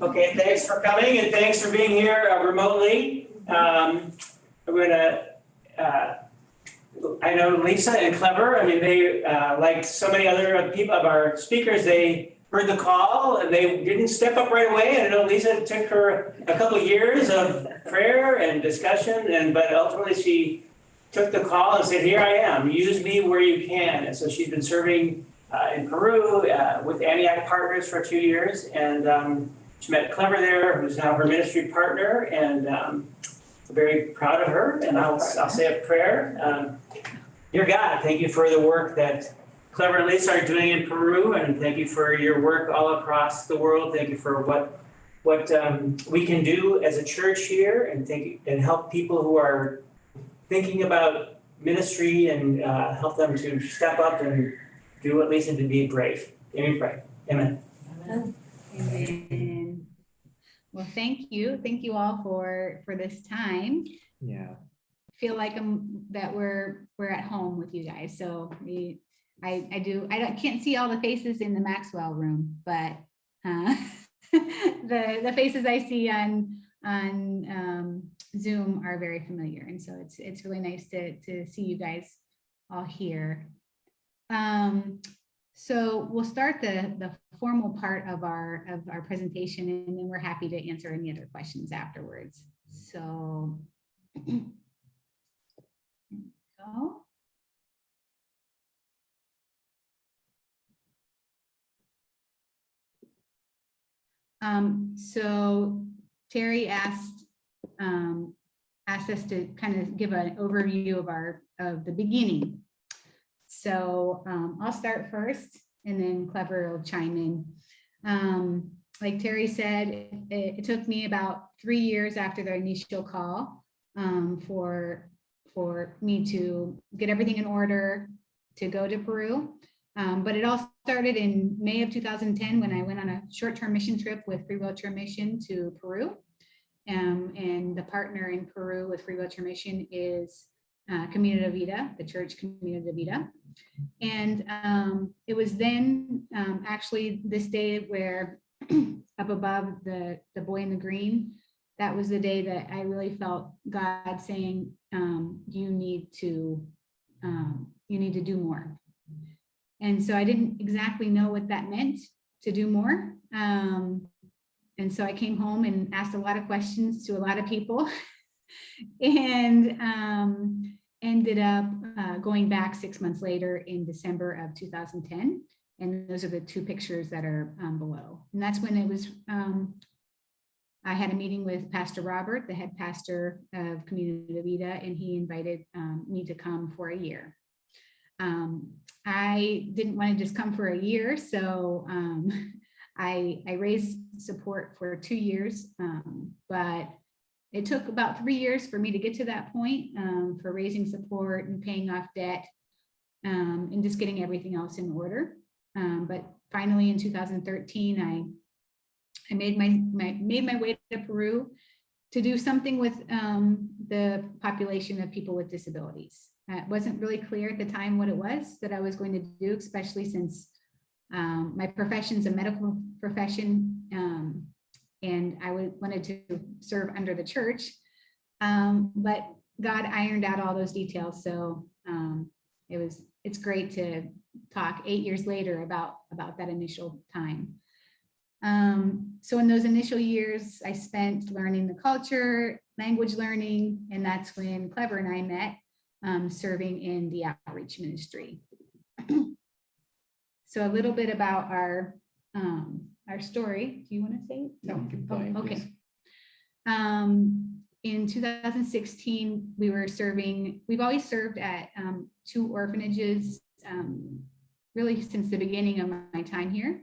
Okay, thanks for coming and thanks for being here remotely. I'm gonna, I know Lisa and Clever, I mean, they, like so many other people of our speakers, they heard the call and they didn't step up right away. And I know Lisa, it took her a couple of years of prayer and discussion, but ultimately she took the call and said, here I am, use me where you can. And so she's been serving in Peru with Antioch Partners for 2 years, and she met Clever there, who's now her ministry partner, and I'm very proud of her. And I'll say a prayer. Dear God, thank you for the work that Clever and Lisa are doing in Peru, and thank you for your work all across the world. Thank you for what we can do as a church here, and help people who are thinking about ministry, and help them to step up and do what Lisa did, be brave. Let me pray. Amen. Amen. Well, thank you all for this time. Yeah. I feel like that we're at home with you guys. So I can't see all the faces in the Maxwell room, but the faces I see on Zoom are very familiar, and so it's really nice to see you guys all here. So we'll start the formal part of our presentation, and then we're happy to answer any other questions afterwards. So here we go. So Terry asked us to kind of give an overview of the beginning. So I'll start first, and then Clever will chime in. Like Terry said, it took me about 3 years after the initial call for me to get everything in order to go to Peru. But it all started in May of 2010 when I went on a short-term mission trip with Free Wheelchair Mission to Peru. And the partner in Peru with Free Wheelchair Mission is Camino de Vida, the church Camino de Vida. And it was then actually this day where up above the boy in the green, that was the day that I really felt God saying, you need to do more. And so I didn't exactly know what that meant, to do more. And so I came home and asked a lot of questions to a lot of people and ended up going back 6 months later in December of 2010. And those are the two pictures that are below. And that's when it was, I had a meeting with Pastor Robert, the head pastor of Camino de Vida, and he invited me to come for a year. I didn't want to just come for a year, so I raised support for 2 years, but it took about 3 years for me to get to that point, for raising support and paying off debt, and just getting everything else in order. But finally in 2013, I made my way to Peru to do something with the population of people with disabilities. It wasn't really clear at the time what it was that I was going to do, especially since my profession's a medical profession, and I wanted to serve under the church, but God ironed out all those details. So it's great to talk 8 years later about that initial time. So in those initial years, I spent learning the culture, language learning, and that's when Clever and I met, serving in the outreach ministry. So a little bit about our story. Do you want to say it? No, keep going, okay. please. In 2016, we were serving, we've always served at 2 orphanages, really since the beginning of my time here.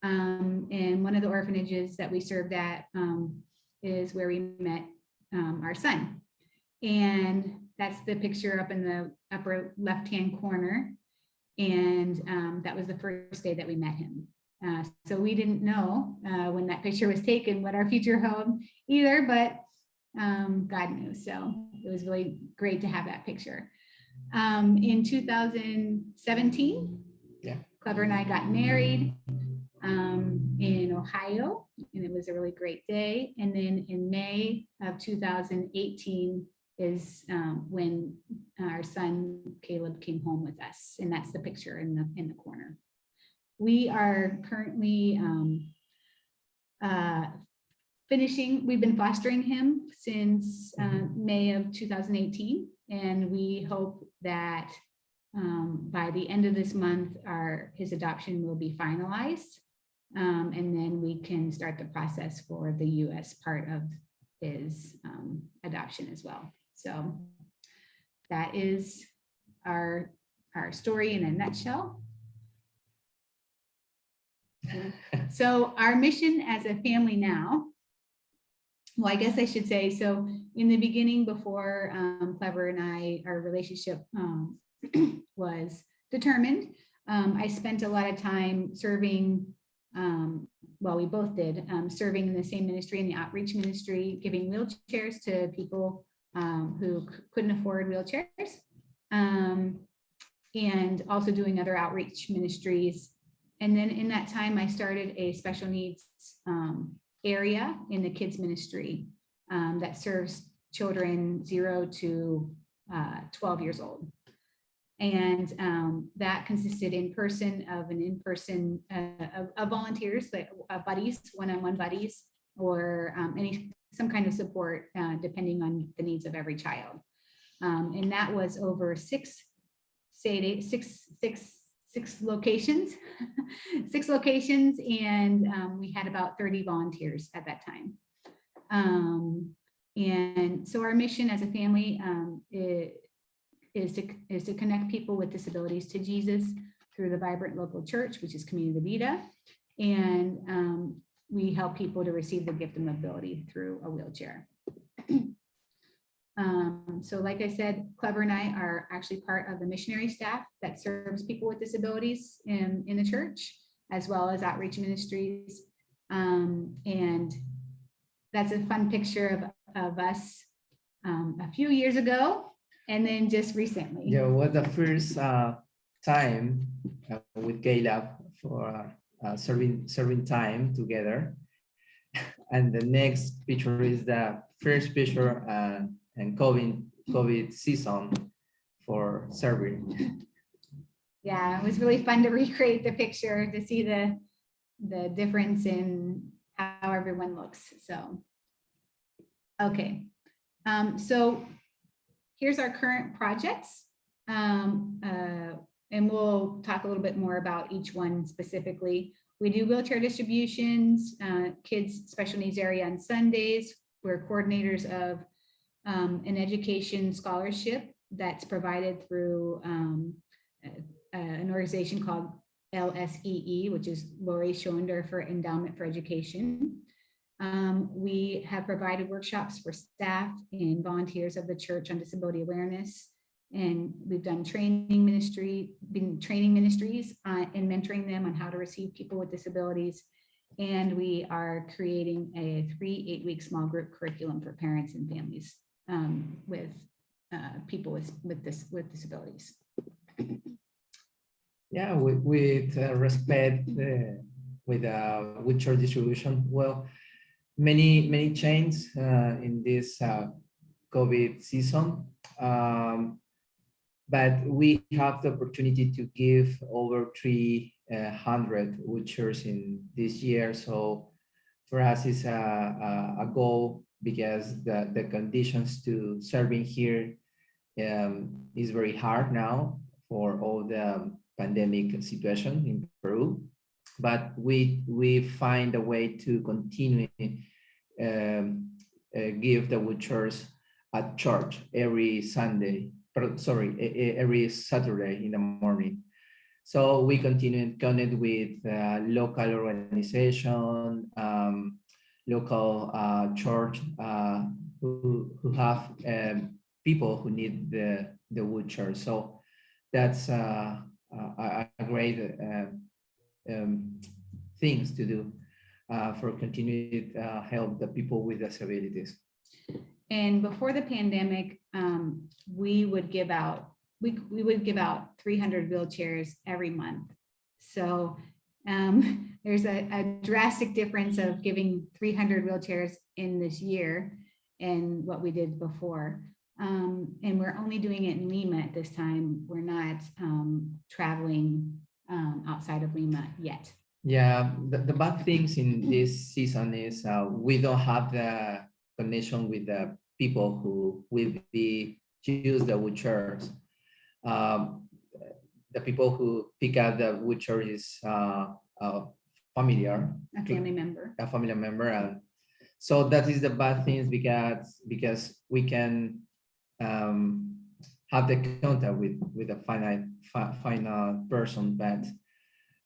And one of the orphanages that we served at is where we met our son. And that's the picture up in the upper left-hand corner. And that was the first day that we met him. So we didn't know when that picture was taken what our future held either, but God knew. So it was really great to have that picture. In 2017, Clever and I got married in Ohio, and it was a really great day. And then in May of 2018 is when our son Caleb came home with us, and that's the picture in the corner. We are currently finishing. We've been fostering him since May of 2018, and we hope that by the end of this month, his adoption will be finalized, and then we can start the process for the U.S. part of his adoption as well. So that is our story in a nutshell. So our mission as a family now, well, I guess I should say, so in the beginning, before Clever and our relationship was determined, I spent a lot of time serving, well, we both did, serving in the same ministry, in the outreach ministry, giving wheelchairs to people who couldn't afford wheelchairs, and also doing other outreach ministries. And then in that time, I started a special needs area in the kids ministry that serves children 0 to 12 years old. And that consisted in person of volunteers, like buddies, one-on-one buddies, or some kind of support depending on the needs of every child. And that was over six locations, and we had about 30 volunteers at that time. And so our mission as a family is to connect people with disabilities to Jesus through the vibrant local church, which is Camino de Vida, and we help people to receive the gift of mobility through a wheelchair. So like I said, Clever and I are actually part of the missionary staff that serves people with disabilities in the church, as well as outreach ministries. And that's a fun picture of us a few years ago, and then just recently. Yeah, it was the first time with Caleb for serving time together. And the next picture is the first picture and COVID season for serving. Yeah, it was really fun to recreate the picture to see the difference in how everyone looks. So, okay. So here's our current projects. And we'll talk a little bit more about each one specifically. We do wheelchair distributions, kids special needs area on Sundays. We're coordinators of an education scholarship that's provided through an organization called LSEE, which is Lori Schoendorfer Endowment for Education. We have provided workshops for staff and volunteers of the church on disability awareness. And we've done training ministries and mentoring them on how to receive people with disabilities. And we are creating a 3 8-week small group curriculum for parents and families with people with disabilities. Yeah, with respect with wheelchair distribution. Well, many changes in this COVID season. But we have the opportunity to give over 300 wheelchairs in this year. So for us, it's a goal because the conditions to serving here is very hard now for all the pandemic situation in Peru. But we find a way to continue give the wheelchairs at church every every Saturday in the morning. So we continue to connect with local organization, local church who have people who need the wheelchair. So that's a great things to do for continued help the people with disabilities. And before the pandemic, we would give out 300 wheelchairs every month. So There's a drastic difference of giving 300 wheelchairs in this year and what we did before. And we're only doing it in Lima at this time. We're not traveling outside of Lima yet. Yeah, the bad things in this season is we don't have the connection with the people who will be use the wheelchairs. The people who pick up the wheelchair is familiar, A family member. a family member, and so that is the bad things because we can have the contact with a final person, but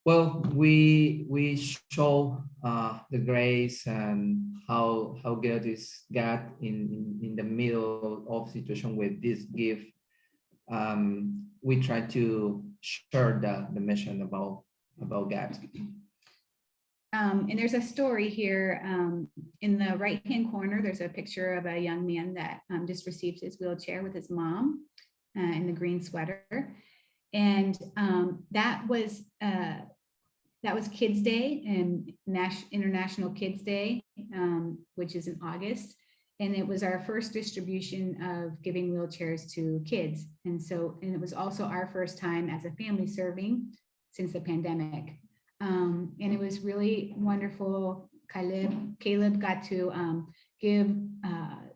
well, we show the grace and how God is God in the middle of situation with this gift. We try to share the mission about God. And there's a story here in the right-hand corner. There's a picture of a young man that just received his wheelchair with his mom in the green sweater. And that was Kids Day and International Kids Day, which is in August. And it was our first distribution of giving wheelchairs to kids. And it was also our first time as a family serving since the pandemic. And it was really wonderful. Caleb got to give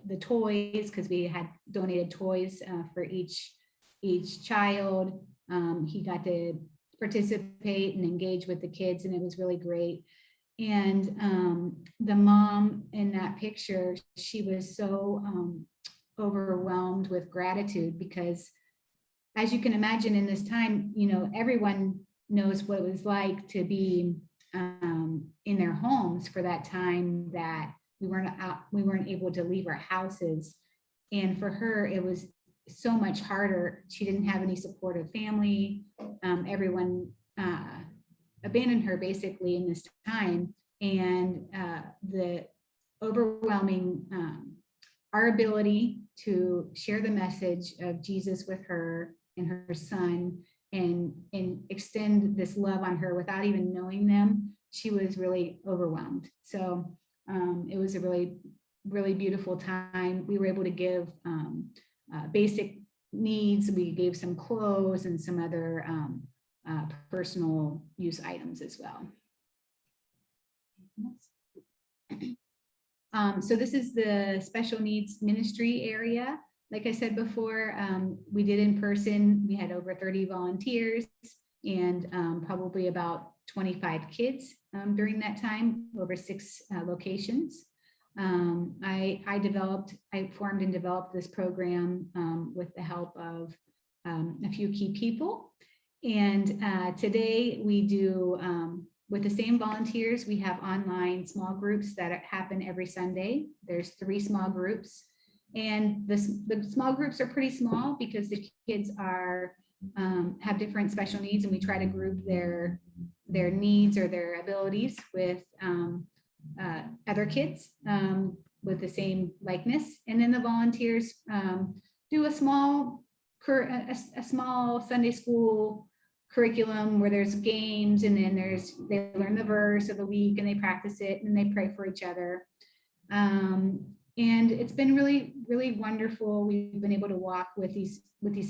the toys because we had donated toys for each child. He got to participate and engage with the kids, and it was really great. And the mom in that picture, she was so overwhelmed with gratitude because, as you can imagine, in this time, everyone knows what it was like to be in their homes for that time that we weren't able to leave our houses. And for her, it was so much harder. She didn't have any supportive family. Everyone abandoned her basically in this time. And the overwhelming, our ability to share the message of Jesus with her and her son and extend this love on her without even knowing them, she was really overwhelmed. So it was a really, really beautiful time. We were able to give basic needs. We gave some clothes and some other personal use items as well. So this is the special needs ministry area. Like I said before, we did in person. We had over 30 volunteers and probably about 25 kids during that time, over 6 locations. I formed and developed this program with the help of a few key people. And today we do, with the same volunteers, we have online small groups that happen every Sunday. There's 3 small groups. And the small groups are pretty small because the kids have different special needs, and we try to group their needs or their abilities with other kids with the same likeness. And then the volunteers do a small Sunday school curriculum where there's games, and then they learn the verse of the week and they practice it and they pray for each other. And it's been really, really wonderful. We've been able to walk with these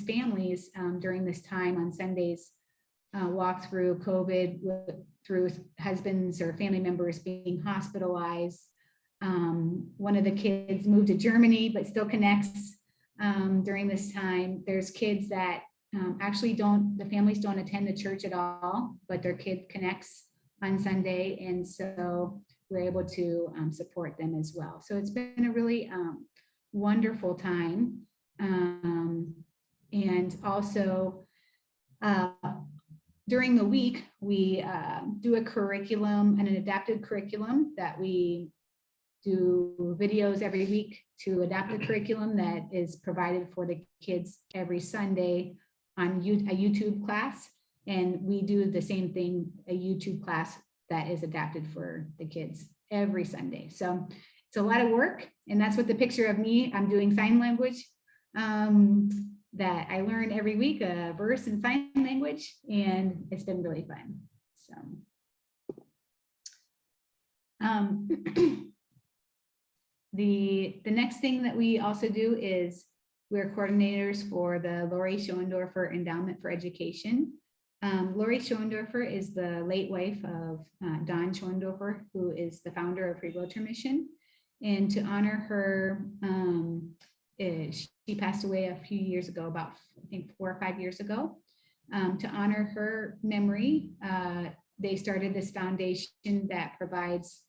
families during this time on Sundays, walk through COVID, through husbands or family members being hospitalized. One of the kids moved to Germany, but still connects during this time. There's kids that actually the families don't attend the church at all, but their kid connects on Sunday. And so we're able to support them as well. So it's been a really wonderful time. And also during the week, we do a curriculum and an adapted curriculum that we do videos every week to adapt the curriculum that is provided for the kids every Sunday on a YouTube class. And we do the same thing, a YouTube class that is adapted for the kids every Sunday. So it's a lot of work. And that's what the picture of me, I'm doing sign language that I learn every week, a verse in sign language, and it's been really fun. So Um, the next thing that we also do is we're coordinators for the Lori Schoendorfer Endowment for Education. Lori Schoendorfer is the late wife of Don Schoendorfer, who is the founder of Free Wheelchair Mission. And to honor her, she passed away a few years ago, about I think 4 or 5 years ago. To honor her memory, they started this foundation that provides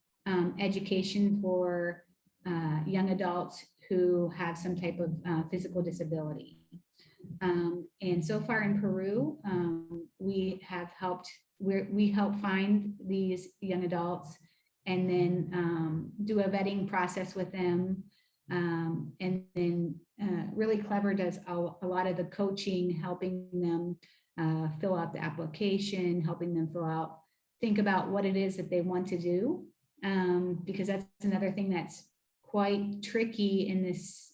education for young adults who have some type of physical disability. And so far in Peru, we have helped, we help find these young adults and then do a vetting process with them. And then Really Clever does a lot of the coaching, helping them fill out the application, helping them think about what it is that they want to do. Because that's another thing that's quite tricky in this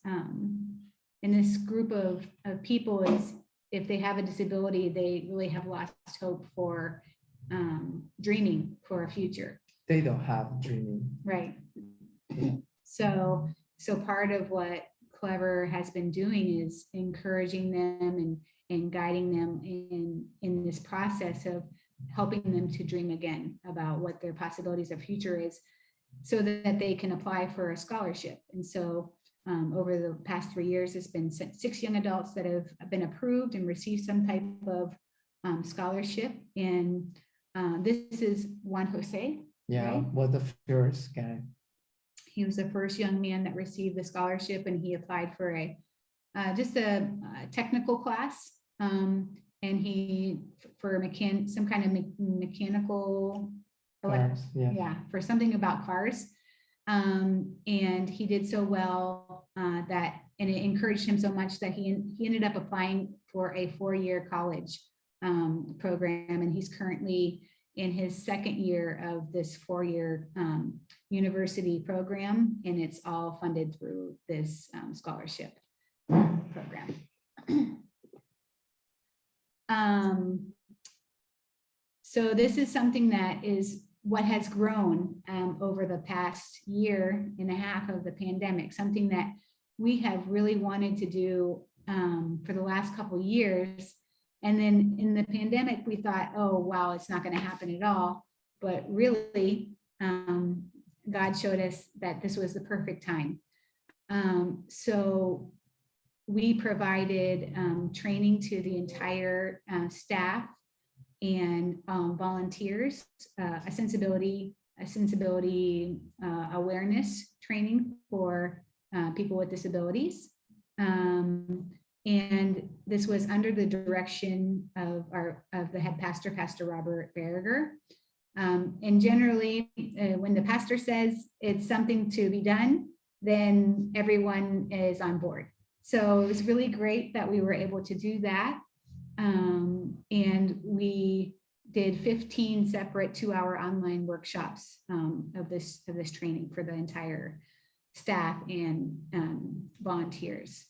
group of people is if they have a disability, they really have lost hope for dreaming for a future. They don't have dreaming. Right. Yeah. So part of what Clever has been doing is encouraging them and guiding them in this process of helping them to dream again about what their possibilities of future is so that they can apply for a scholarship. And so over the past 3 years, it's been 6 young adults that have been approved and received some type of scholarship. And this is Juan Jose. Yeah, right? was the first guy. He was the first young man that received the scholarship, and he applied for just a technical class. And he for some kind of mechanical, Cars, yeah. for something about cars. And he did so well and it encouraged him so much that he ended up applying for a 4-year college program, and he's currently in his 2nd year of this 4-year university program, and it's all funded through this scholarship program. So this is something that is what has grown over the past 1.5 years of the pandemic, something that we have really wanted to do for the last couple years. And then in the pandemic, we thought, oh, wow, it's not going to happen at all. But really, God showed us that this was the perfect time. So we provided training to the entire staff and volunteers, a sensibility awareness training for people with disabilities. And this was under the direction of the head pastor, Pastor Robert Berger. And generally, when the pastor says it's something to be done, then everyone is on board. So it was really great that we were able to do that. And we did 15 separate 2-hour online workshops of this training for the entire staff and volunteers.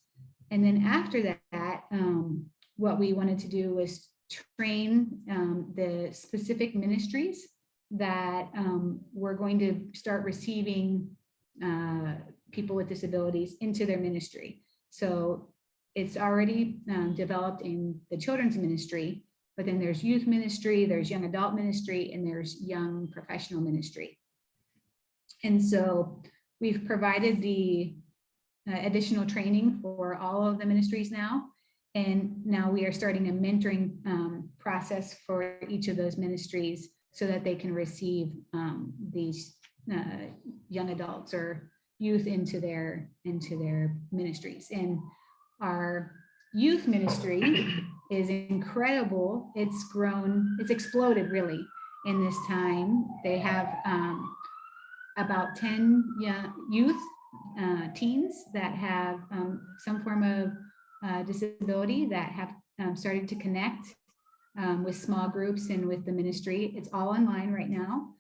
And then after that, what we wanted to do was train the specific ministries that were going to start receiving people with disabilities into their ministry. So it's already developed in the children's ministry, but then there's youth ministry, there's young adult ministry, and there's young professional ministry. And so we've provided the additional training for all of the ministries now. And now we are starting a mentoring process for each of those ministries so that they can receive these young adults or youth into their ministries. And our youth ministry is incredible. It's grown, it's exploded really in this time. They have about 10 youth teens that have some form of disability that have started to connect with small groups and with the ministry. It's all online right now,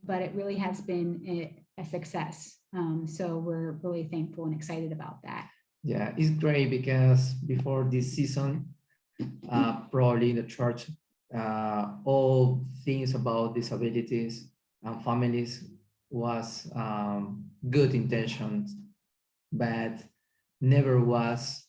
but it really has been a success. So we're really thankful and excited about that. Yeah, it's great because before this season, probably in the church, all things about disabilities and families was good intentions, but never was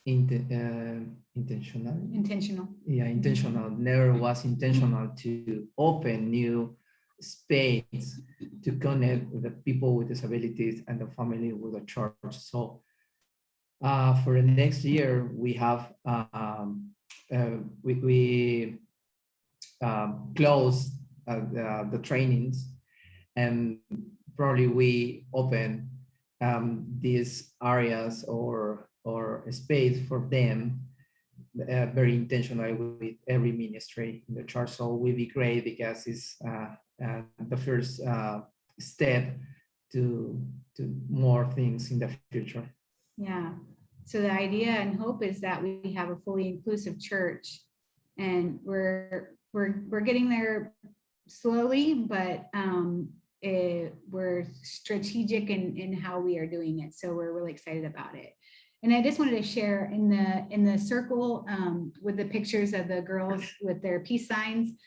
intentional. Intentional. Yeah, intentional. Never was intentional to open new space to connect with the people with disabilities and the family with the church. So for the next year, we have we close the trainings, and probably we open these areas or space for them very intentionally with every ministry in the church. So it will be great because it's the first step to more things in the future. Yeah. So the idea and hope is that we have a fully inclusive church, and we're getting there slowly, but we're strategic in how we are doing it. So we're really excited about it. And I just wanted to share in the circle with the pictures of the girls with their peace signs.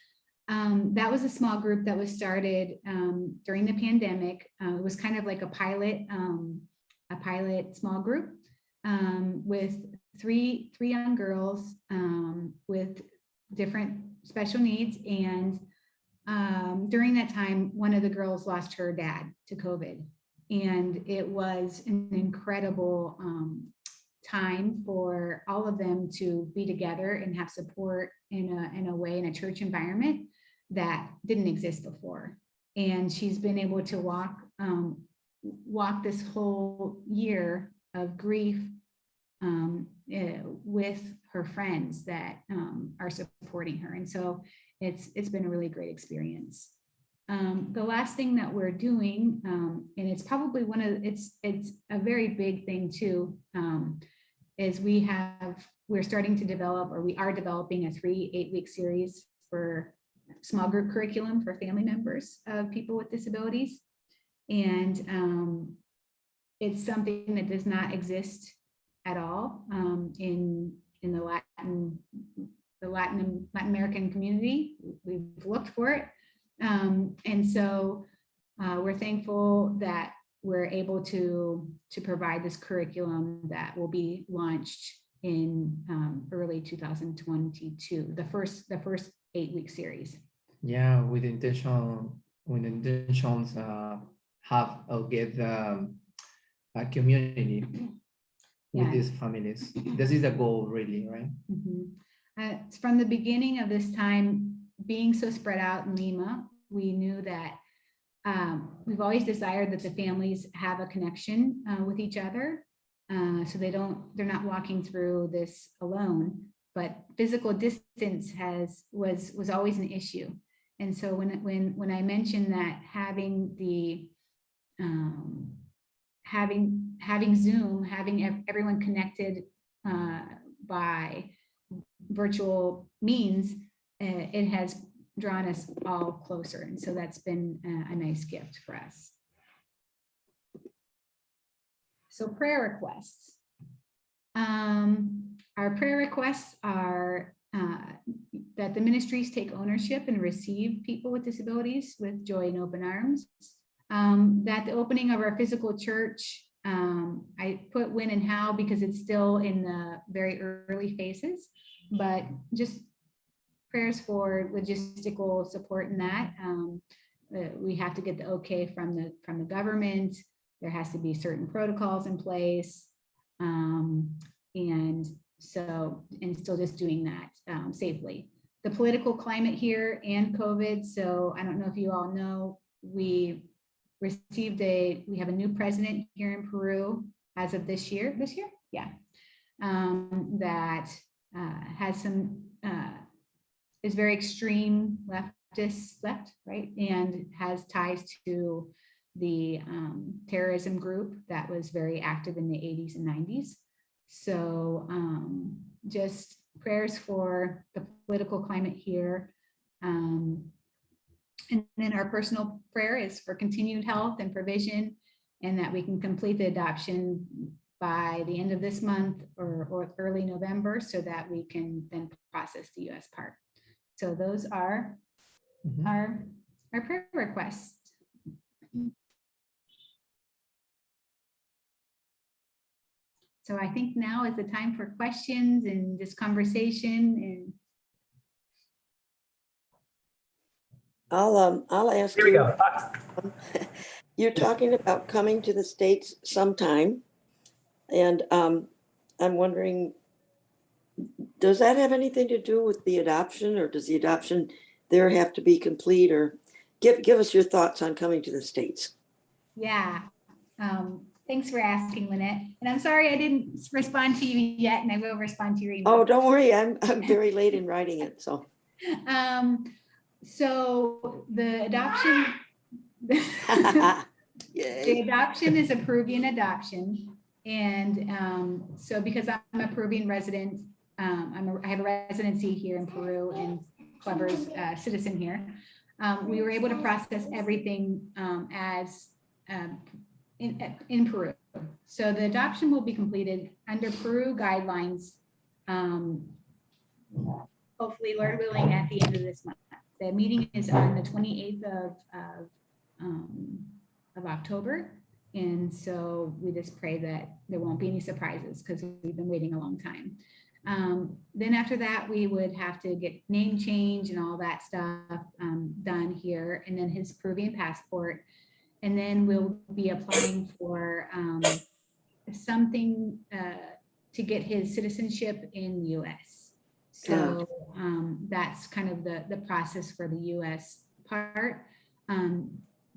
That was a small group that was started during the pandemic. It was kind of like a pilot small group with three young girls with different special needs. And during that time, one of the girls lost her dad to COVID. And it was an incredible time for all of them to be together and have support in a way, in a church environment that didn't exist before. And she's been able to walk this whole year of grief with her friends that are supporting her. And so it's been a really great experience. The last thing that we're doing, and it's probably it's a very big thing too, is we're starting to develop, or we are developing a 3 8-week series for small group curriculum for family members of people with disabilities. And it's something that does not exist at all in the Latin American community. We've looked for it. And so we're thankful that we're able to provide this curriculum that will be launched in early 2022, the first 8-week series. Yeah, with intentions have get a community with Yeah. these families. This is the goal, really, right? From the beginning of this time, being so spread out in Lima, we knew that we've always desired that the families have a connection with each other, so they're not walking through this alone. But physical distance was always an issue. And so when I mentioned that having having Zoom, having everyone connected by virtual means, it has drawn us all closer. And so that's been a nice gift for us. So prayer requests. Our prayer requests are that the ministries take ownership and receive people with disabilities with joy and open arms. That the opening of our physical church, I put when and how because it's still in the very early phases, but just prayers for logistical support in that. We have to get the okay from the government. There has to be certain protocols in place. And still just doing that safely. The political climate here and COVID. So I don't know if you all know, we have a new president here in Peru as of this year, yeah. That has some, is very extreme left, right? And has ties to the terrorism group that was very active in the 80s and 90s. So just prayers for the political climate here. And then our personal prayer is for continued health and provision, and that we can complete the adoption by the end of this month or early November, so that we can then process the US part. So those are our our prayer requests. So I think now is the time for questions and just conversation I'll ask Here we you, go. you're talking about coming to the States sometime. And I'm wondering, does that have anything to do with the adoption, or does the adoption there have to be complete? Or give us your thoughts on coming to the States. Yeah. Thanks for asking, Lynette. And I'm sorry I didn't respond to you yet, and I will respond to your email. Oh, don't worry, I'm very late in writing it, so. So the adoption, the Yay. adoption is a Peruvian adoption. And so because I'm a Peruvian resident, I have a residency here in Peru and Clever's a citizen here. We were able to process everything as in Peru. So the adoption will be completed under Peru guidelines, hopefully, Lord willing, at the end of this month. The meeting is on the 28th of October. And so we just pray that there won't be any surprises because we've been waiting a long time. Then after that, we would have to get name change and all that stuff done here, and then his Peruvian passport. And then we'll be applying for something to get his citizenship in US. So that's kind of the process for the US part.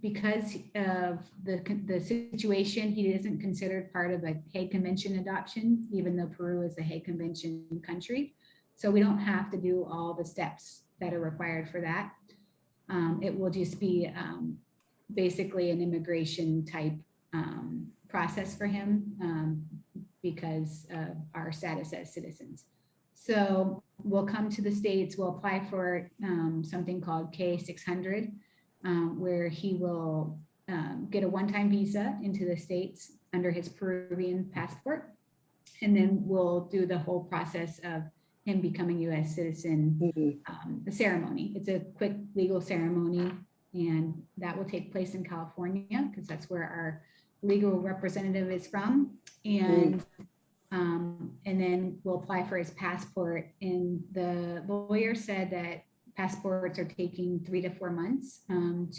Because of the situation, he isn't considered part of the Hague Convention adoption, even though Peru is a Hague Convention country. So we don't have to do all the steps that are required for that. It will just be basically an immigration type process for him because of our status as citizens. So we'll come to the States, we'll apply for something called K-600, where he will get a one-time visa into the States under his Peruvian passport. And then we'll do the whole process of him becoming US citizen, the ceremony. It's a quick legal ceremony, and that will take place in California because that's where our legal representative is from. And then we'll apply for his passport. And the lawyer said that passports are taking 3 to 4 months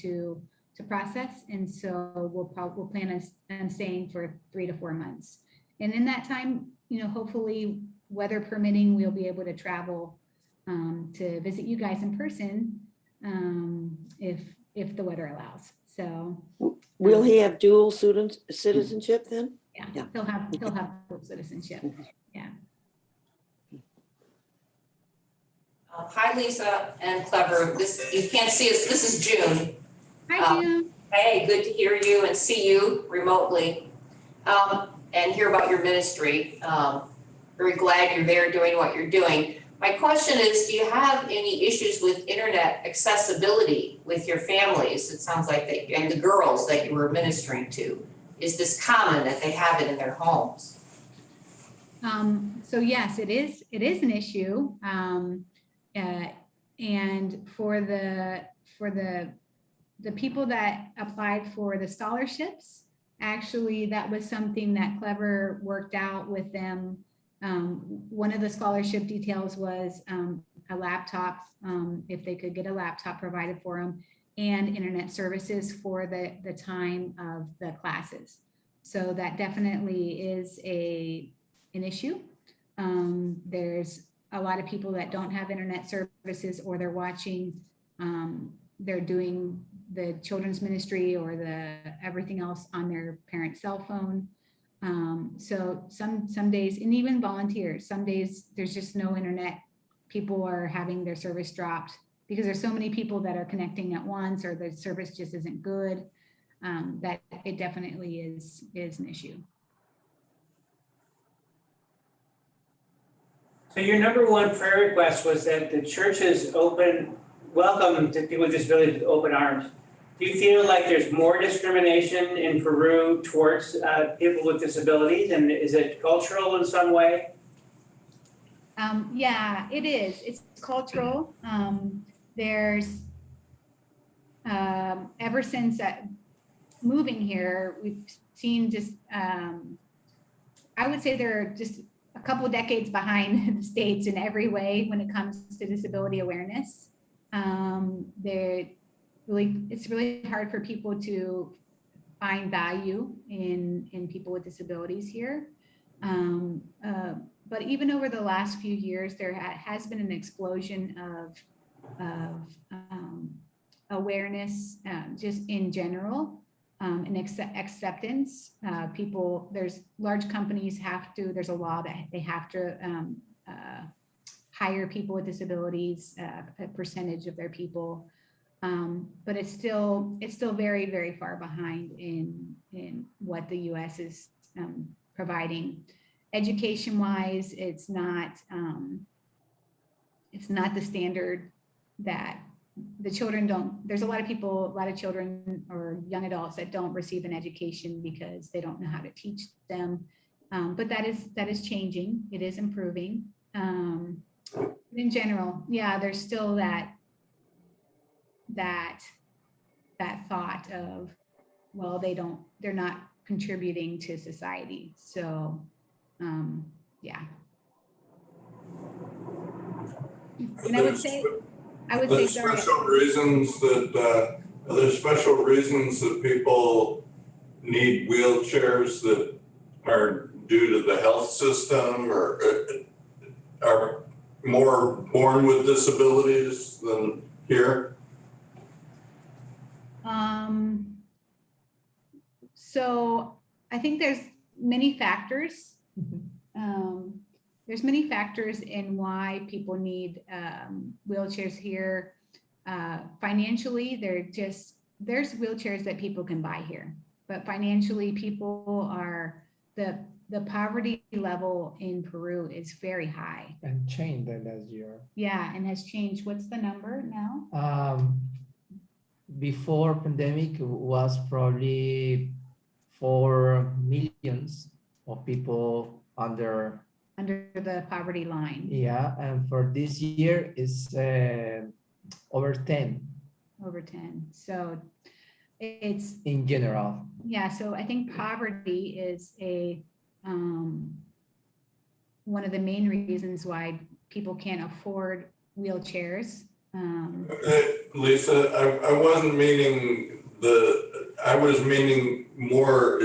to process. And so we'll plan on staying for 3 to 4 months. And in that time, hopefully weather permitting, we'll be able to travel to visit you guys in person if the weather allows. So Will he have dual citizenship then? yeah, he'll have dual citizenship. Yeah. Hi, Lisa and Clever. You can't see us. This is June. Hi, Jim. Hey, good to hear you and see you remotely and hear about your ministry. Very glad you're there doing what you're doing. My question is, do you have any issues with internet accessibility with your families? It sounds like that, and the girls that you were ministering to. Is this common that they have it in their homes? So yes, it is an issue. And for the people that applied for the scholarships, actually, that was something that Clever worked out with them. One of the scholarship details was a laptop, if they could get a laptop provided for them, and internet services for the time of the classes. So that definitely is an issue. There's a lot of people that don't have internet services, or they're watching, they're doing the children's ministry or everything else on their parent's cell phone. So some days, and even volunteers, some days there's just no internet. People are having their service dropped because there's so many people that are connecting at once, or the service just isn't good. That it definitely is an issue. So your number one prayer request was that the churches welcome to people with disabilities with open arms. Do you feel like there's more discrimination in Peru towards people with disabilities, and is it cultural in some way? Yeah, it is. It's cultural. There's ever since moving here, we've seen just, I would say they're just a couple decades behind the states in every way when it comes to disability awareness. It's really hard for people to find value in people with disabilities here. But even over the last few years, there has been an explosion of awareness just in general, and acceptance. There's large companies there's a law that they have to hire people with disabilities, a percentage of their people. But it's still very, very far behind in what the US is providing. Education wise, it's not the standard that the children there's a lot of children or young adults that don't receive an education because they don't know how to teach them. But that is changing. It is improving. In general, yeah, there's still that thought of, well, they're not contributing to society. So, yeah. And I would say, Are there special reasons that people need wheelchairs that are due to the health system, or are more born with disabilities than here? So I think there's many factors. There's many factors in why people need wheelchairs here. Financially, there's wheelchairs that people can buy here, but financially, the poverty level in Peru is very high. And changed the last year. Yeah, and has changed. What's the number now? Before pandemic was probably 4 million of people under the poverty line. Yeah, and for this year is over 10. Over 10. So it's in general. Yeah, so I think poverty is one of the main reasons why people can't afford wheelchairs. Lisa, I wasn't meaning I was meaning more,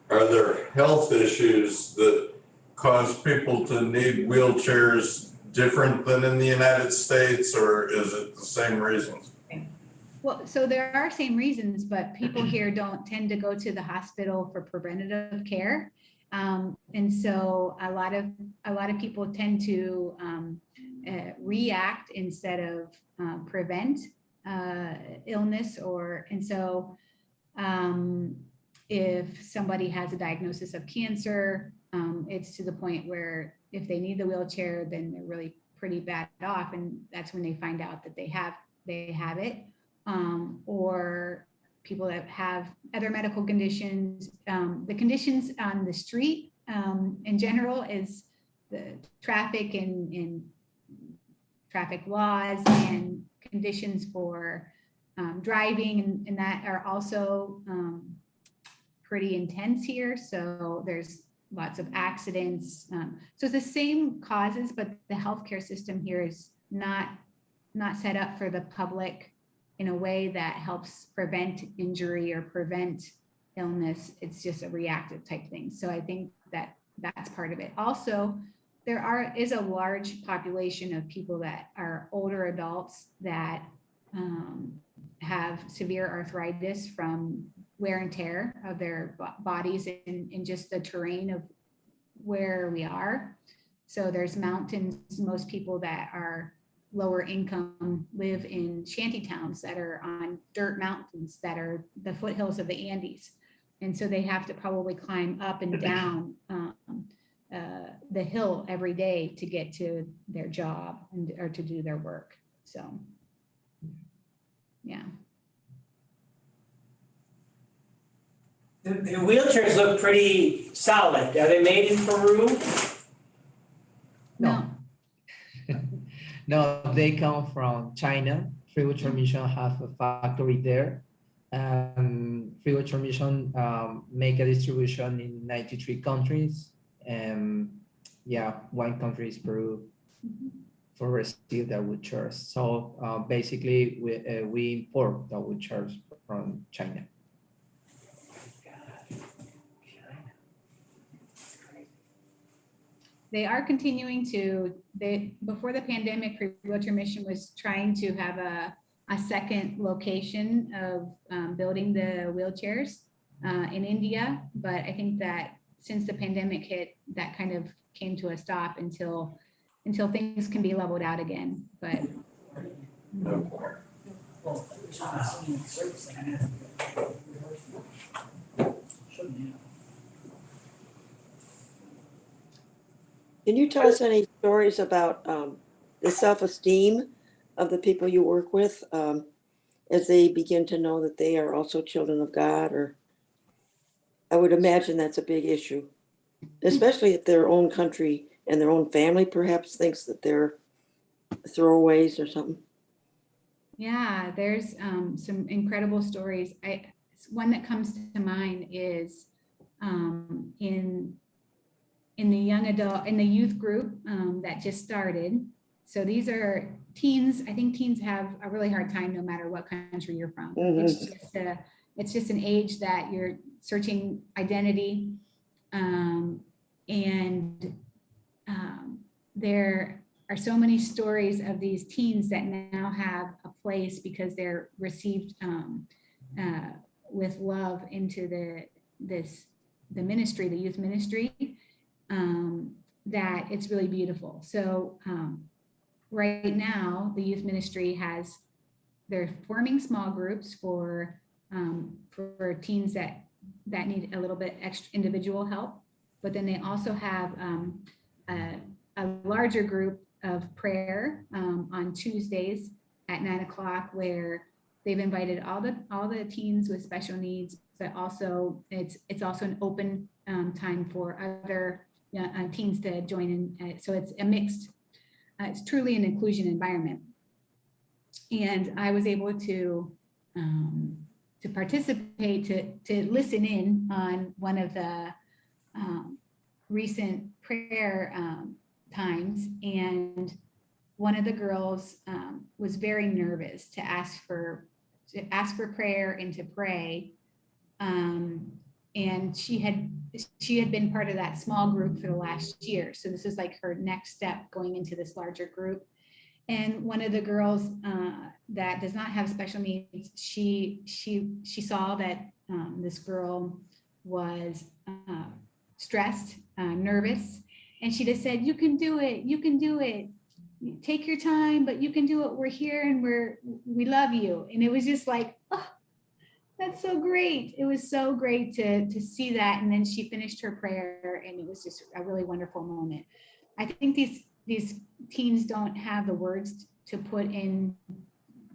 are there health issues that cause people to need wheelchairs different than in the United States, or is it the same reasons? Well, so there are same reasons, but people here don't tend to go to the hospital for preventative care. And so a lot of people tend to react instead of prevent illness, and so if somebody has a diagnosis of cancer, it's to the point where if they need the wheelchair, then they're really pretty bad off, and that's when they find out that they have it. Or people that have other medical conditions. The conditions on the street in general is the traffic and traffic laws and conditions for driving, and that are also pretty intense here. So there's lots of accidents. So it's the same causes, but the healthcare system here is not set up for the public in a way that helps prevent injury or prevent illness. It's just a reactive type thing. So I think that's part of it. Also, there is a large population of people that are older adults that have severe arthritis from wear and tear of their bodies in just the terrain of where we are. So there's mountains. Most people that are lower income live in shanty towns that are on dirt mountains that are the foothills of the Andes. And so they have to probably climb up and down the hill every day to get to their job or to do their work. So, yeah. The wheelchairs look pretty solid. Are they made in Peru? No. No, they come from China. Free Wheelchair Mission have a factory there. Free Voucher Mission make a distribution in 93 countries. Yeah, one country is Peru for receive the vouchers. So basically, we import the vouchers from China. They are continuing to, before the pandemic, Free Wheelchair Mission was trying to have a second location of building the wheelchairs in India. But I think that since the pandemic hit, that kind of came to a stop until things can be leveled out again. But Can you tell us any stories about the self-esteem of the people you work with as they begin to know that they are also children of God? Or I would imagine that's a big issue, especially if their own country and their own family perhaps thinks that they're throwaways or something. yeah, there's some incredible stories. One that comes to mind is in the young adult, in the youth group that just started. So these are teens. I think teens have a really hard time no matter what country you're from. It's just an age that you're searching identity. There are so many stories of these teens that now have a place because they're received with love into the ministry, the youth ministry, that it's really beautiful. So right now, the youth ministry they're forming small groups for teens that need a little bit extra individual help, but then they also have a larger group of prayer on Tuesdays at 9 o'clock, where they've invited all the teens with special needs, but also it's also an open time for other teens to join in. So it's a mixed, it's truly an inclusion environment. And I was able to participate, to listen in on one of the recent prayer times, and one of the girls was very nervous to ask for prayer and to pray, and she had been part of that small group for the last year, so this is like her next step going into this larger group. And one of the girls that does not have special needs, she saw that this girl was stressed, nervous, and she just said, "You can do it. You can do it. Take your time, but you can do it. We're here and we love you." And it was just like, oh, that's so great. It was so great to see that. And then she finished her prayer, and it was just a really wonderful moment. I think these teens don't have the words to put in,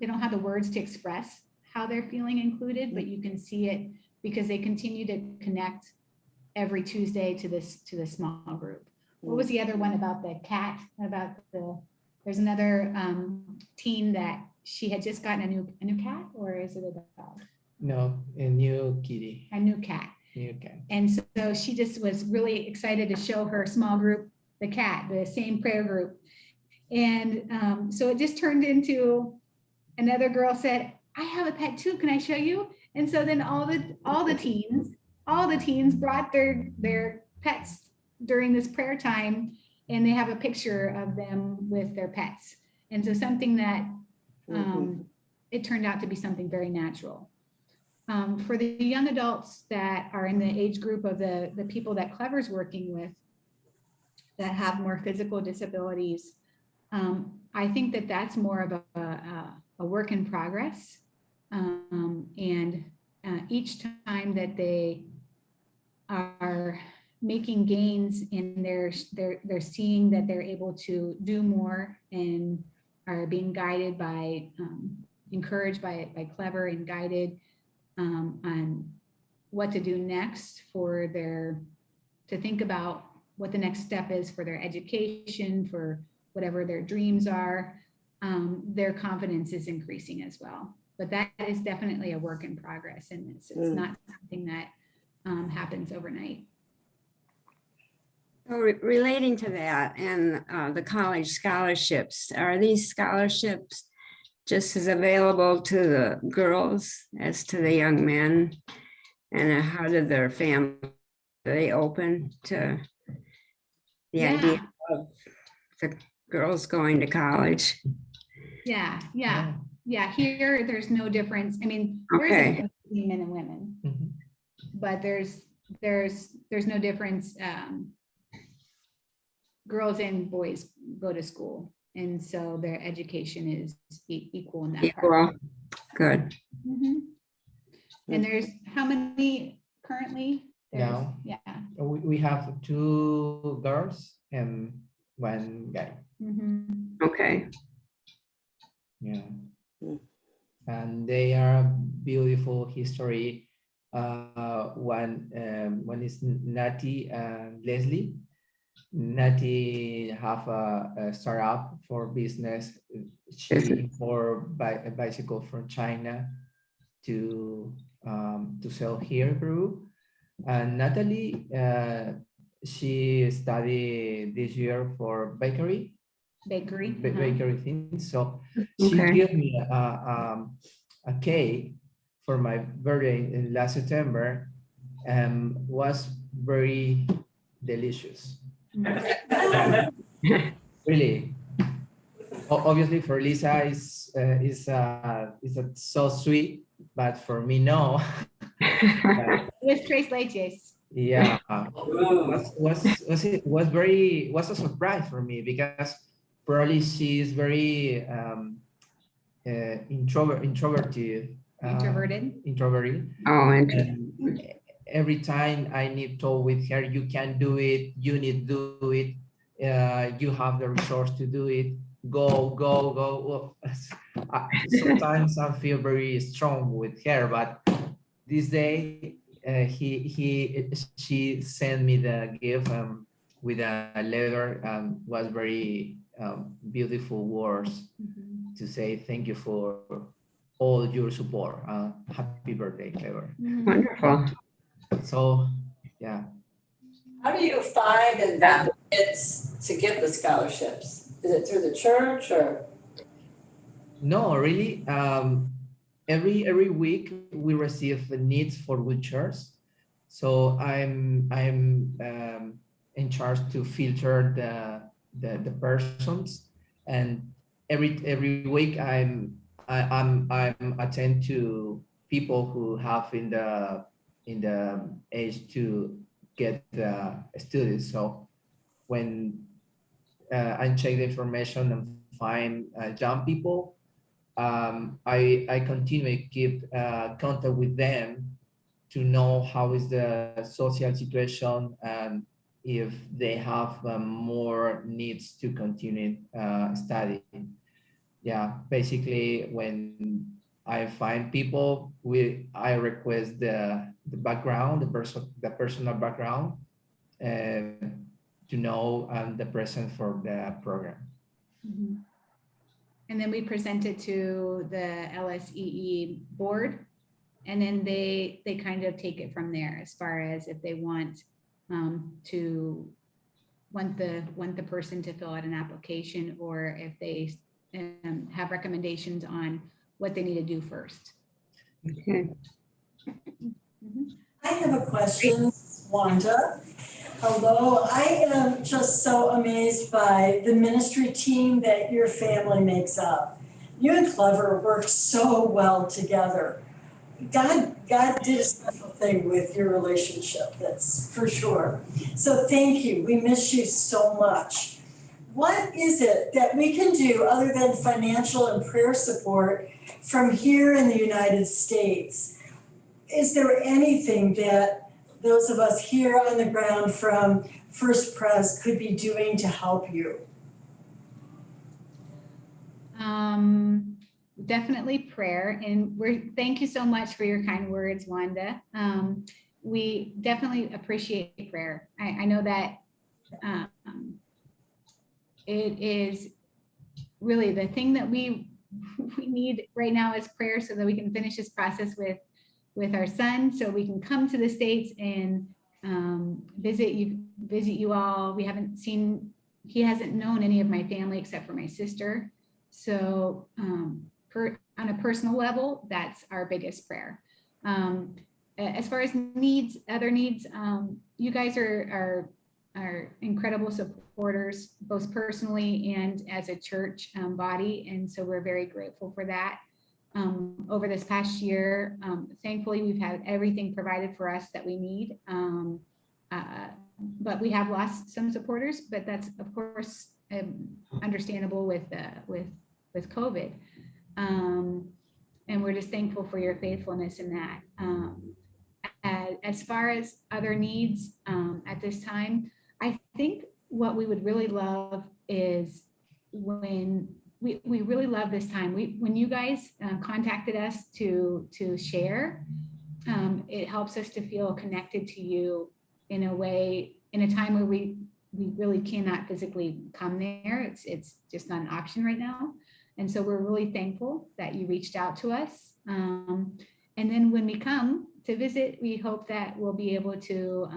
they don't have the words to express how they're feeling included, but you can see it because they continue to connect every Tuesday to this small group. What was the other one about the cat? There's another teen that she had just gotten a new cat, or is it a dog? No, a new kitty. A new cat. New cat. And so she just was really excited to show her small group the cat, the same prayer group. And so it just turned into, another girl said, "I have a pet too, can I show you?" And so then all the teens brought their pets during this prayer time, and they have a picture of them with their pets. And so something that it turned out to be something very natural. For the young adults that are in the age group of the people that Clever's working with that have more physical disabilities, I think that that's more of a work in progress. And each time that they are making gains in they're seeing that they're able to do more and are being guided by, encouraged by Clever and guided on what to do next to think about what the next step is for their education, for whatever their dreams are, their confidence is increasing as well. but that is definitely a work in progress, and it's not something that happens overnight. Relating to that and the college scholarships, are these scholarships just as available to the girls as to the young men? And how did their family, are they open to the Yeah. idea of the girls going to college? Yeah. Here, there's no difference. I mean, there is a Okay. difference between men and women, Mhm. but there's no difference. Girls and boys go to school, and so their education is equal in that part. Equal, good. Mhm. And there's how many currently? There's- Now? Yeah. We have 2 girls and 1 guy. Mhm. Okay, Yeah. Mm. And they are beautiful history. One is Nati and Leslie. Nati have a startup for business. She import a bicycle from China to sell here in Peru. And Natalie, she studied this year for bakery Bakery. things. So she Okay. gave me a cake for my birthday in last September, and was very delicious. Really. Obviously for Lisa is so sweet, but for me no. With tres leches. Yeah, was a surprise for me, because probably she is very introverted. Introverted. Oh, and And every time I need to talk with her, you can do it, you need to do it, you have the resource to do it, go. Well, sometimes I feel very strong with her, but this day she sent me the gift with a letter, was very beautiful words to say thank you for all your support. Happy birthday, Clever. wonderful. So, yeah. How do you find and vet the kids to get the scholarships? Is it through the church or? No, really. Every week we receive needs for wheelchairs. So I'm in charge to filter the persons, and every week I'm attend to people who have in the age to get students. So when I check the information and find young people, I continue to keep contact with them to know how is the social situation, and if they have more needs to continue studying. Yeah, basically when I find people, I request the background, the personal background, to know the present for the program. Mhm. And then we present it to the LSEE board, and then they kind of take it from there as far as if they want the person to fill out an application, or if they have recommendations on what they need to do first. Okay. I have a question, Wanda. Although I am just so amazed by the ministry team that your family makes up. You and Clever work so well together. God did a special thing with your relationship, that's for sure. So thank you. We miss you so much. What is it that we can do other than financial and prayer support from here in the United States? Is there anything that those of us here on the ground from First Pres could be doing to help you? Definitely prayer, and thank you so much for your kind words, Wanda. We definitely appreciate prayer. I know that it is really the thing that we we need right now is prayer so that we can finish this process with our son, so we can come to the States and visit you all. He hasn't known any of my family except for my sister. So on a personal level, that's our biggest prayer. As far as needs, other needs, you guys are incredible supporters, both personally and as a church body. And so we're very grateful for that. Over this past year, thankfully, we've had everything provided for us that we need. But we have lost some supporters, but that's of course understandable with COVID. And we're just thankful for your faithfulness in that. As far as other needs at this time, I think what we would really love is when we really love this time. When you guys contacted us to share, it helps us to feel connected to you in a way, in a time where we really cannot physically come there. It's just not an option right now. And so we're really thankful that you reached out to us. And then when we come to visit, we hope that we'll be able to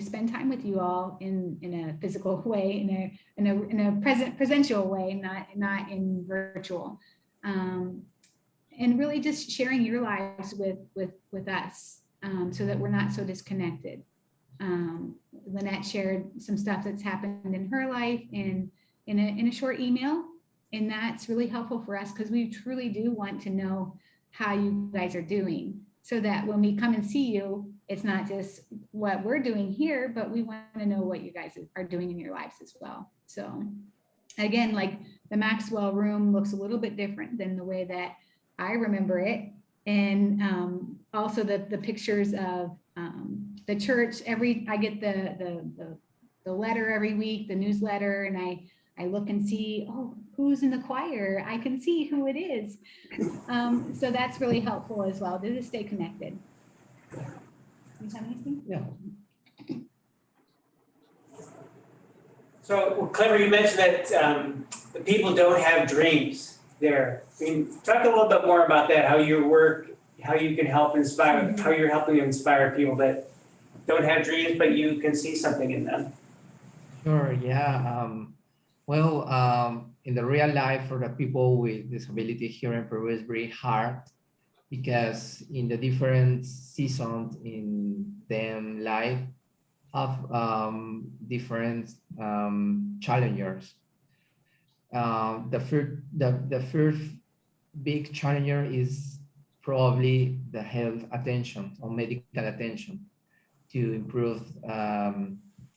spend time with you all in a physical way, in a presential way, not in virtual. And really just sharing your lives with us, so that we're not so disconnected. Lynette shared some stuff that's happened in her life in a short email, and that's really helpful for us because we truly do want to know how you guys are doing, so that when we come and see you, it's not just what we're doing here, but we want to know what you guys are doing in your lives as well. So again, like the Maxwell room looks a little bit different than the way that I remember it. And also the pictures of the church. I get the letter every week, the newsletter, and I look and see, oh, who's in the choir? I can see who it is. So that's really helpful as well to stay connected. You have anything? Yeah. So Clever, you mentioned that the people don't have dreams there. I mean, talk a little bit more about that, how your work, how you can help inspire, how you're helping to inspire people that don't have dreams, but you can see something in them. Sure, yeah. In the real life for the people with disability here in Peru is very hard because in the different seasons in them life have different challengers. The first big challenger is probably the health attention or medical attention to improve the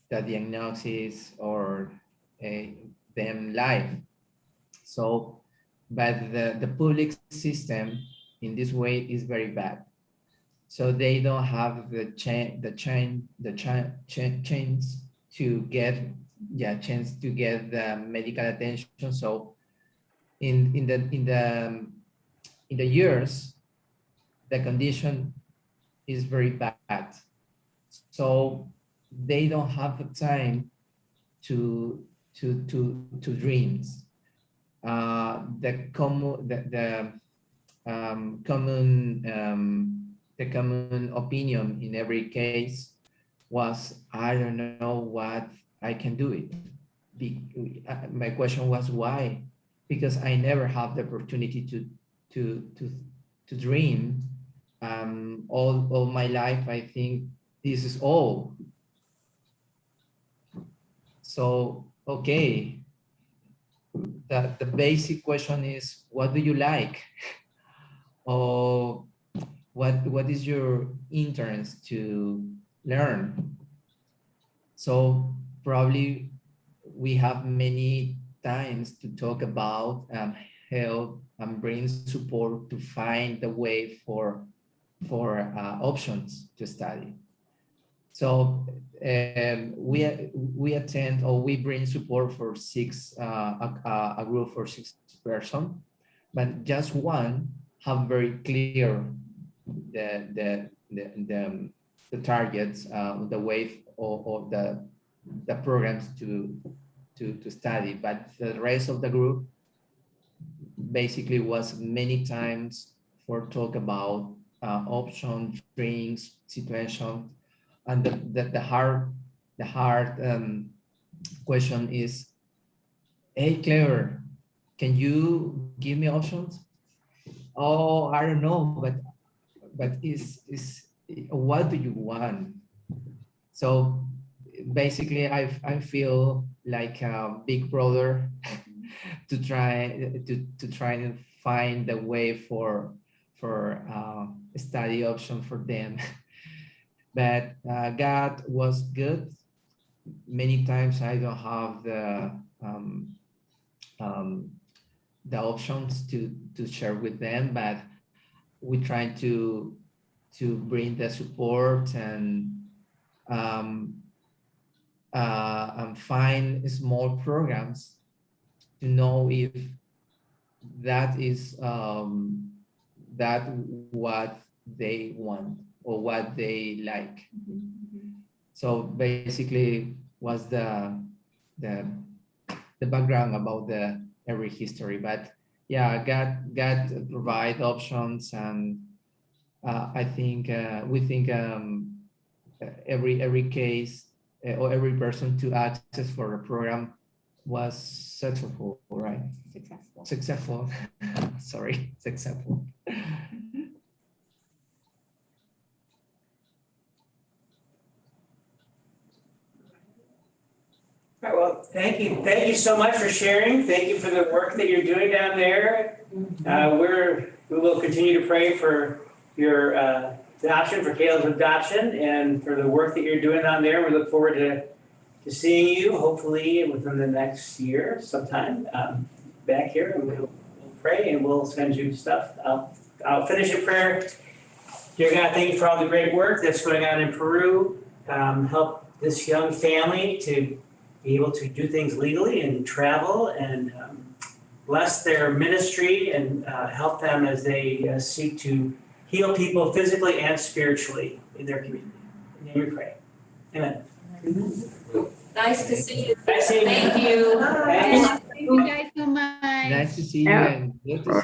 diagnosis or them life. So, but the public system in this way is very bad. So they don't have the chance to get the medical attention. So in the years, the condition is very bad. So they don't have the time to dreams. The common opinion in every case was, I don't know what I can do it. My question was why? Because I never have the opportunity to dream. All my life, I think this is all. So, okay. The basic question is, what do you like? Or what is your interest to learn? So probably we have many times to talk about health and brain support to find the way for options to study. So we attend or we bring support for a group for 6 persons, but just one have very clear the targets, the way or the programs to study, but the rest of the group basically was many times for talk about options, drinks, situation, and the hard question is, hey, Clever, can you give me options? Oh, I don't know, but is what do you want? So basically, I feel like a big brother to try to find a way for study option for them. But God was good. Many times I don't have the options to share with them, but we try to bring the support and find small programs to know if that is that what they want or what they like. So basically was the background about the every history. But yeah, God provide options, and I think we think every case or every person to access for a program was successful, right? Successful. Sorry, successful. All right, well, thank you so much for sharing. Thank you for the work that you're doing down there. We will continue to pray for your adoption, for Caleb's adoption, and for the work that you're doing down there. We look forward to seeing you, hopefully within the next year sometime, back here, and we'll pray and we'll send you stuff. I'll finish in prayer. Dear God, thank you for all the great work that's going on in Peru. Help this young family to be able to do things legally and travel, and bless their ministry and help them as they seek to heal people physically and spiritually in their community. In your name we pray. Amen. Nice to see you. Nice seeing you. Thank you. Thanks. Thank you guys so much. Nice to see you and good to